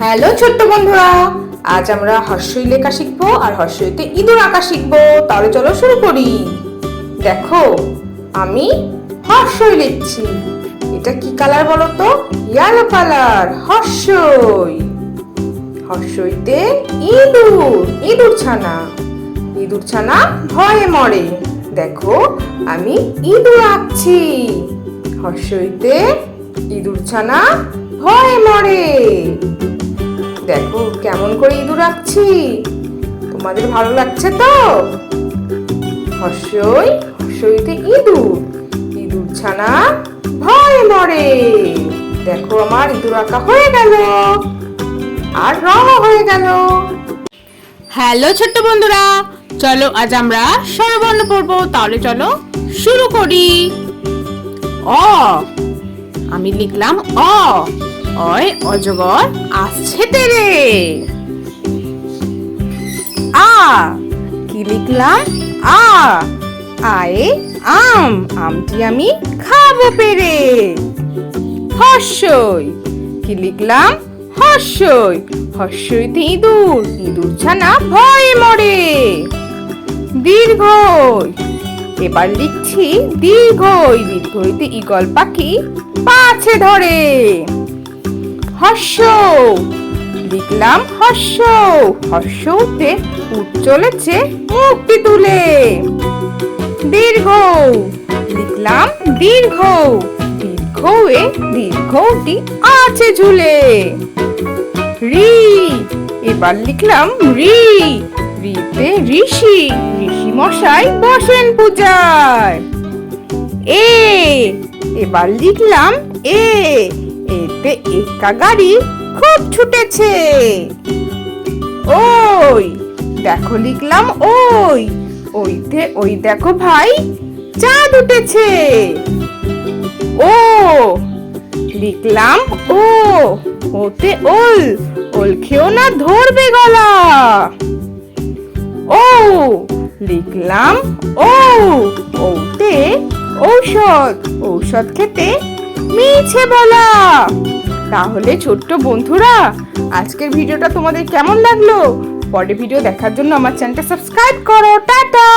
Hello ছোট্ট বন্ধুরা, আজ আমরা হর্ষই লেখা শিখবো আর হর্ষইতে ইঁদুর আঁকা শিখবো। তাহলে চলো শুরু করি। দেখো, আমি হর্ষই লিখছি। এটা কি কালার বলো তো? Yellow colour. হর্ষই। হর্ষইতে ইঁদুর, ইঁদুর ছানা। ইঁদুর ছানা ভয়ে মরে। দেখো, আমি ইঁদুর আঁকছি। হর্ষইতে ইঁদুর ছানা ভয়ে মরে। দেখো কেমন করে ইঁদুর আঁকছি। তোমাদের ভালো লাগছে তো? হর্ষইতে ইঁদুর, ইঁদুর ছানা ভয়ে মরে। দেখো আমার ইঁদুর আঁকা হয়ে গেল আর রঙও হয়ে গেল। হ্যালো ছোট্ট বন্ধুরা, চলো আজ আমরা স্বরবর্ণ পড়বো। তাহলে চলো শুরু করি। অ, আমি লিখলাম অ। অয় অজগর আসছে তেরে। আ, কি লিখলাম? আ। আয়ে আম, আমটি আমি খাবো পেরে। হর্ষই, কি লিখলাম? হর্ষই। হর্ষইতে ইঁদুর, ইঁদুর ছানা ভয়ে মরে। দীর্ঘই, এবার লিখছি দীর্ঘই। দীর্ঘইতে ঈগল পাখি পাছে ধরে। হর্ষ, লিখলাম হর্ষ। হর্ষতে উট চলেছে মুক্তি তুলে। দীর্ঘ, লিখলাম দীর্ঘ। দীর্ঘয়ে দীর্ঘটি আছে ঝুলে। রি, এবার লিখলাম রি। রিতে ঋষি, ঋষি মশাই বসেন পূজায়। এ, এবার লিখলাম এ। এতে একা গাড়ি খুব ছুটেছে। ওই, দেখো লিখলাম ওই। ওইতে ওই দেখো ভাই চাঁদ উঠেছে। ও, লিখলাম ও। ওতে ওল, ওল খেও না ধরবে গলা। ও, লিখলাম ও। ওতে ঔষধ, ঔষধ খেতে মিছে বলা। তাহলে ছোট্ট বন্ধুরা, আজকের ভিডিওটা তোমাদের কেমন লাগলো? পরের ভিডিও দেখার জন্য আমার চ্যানেলটা সাবস্ক্রাইব করো। টাটা।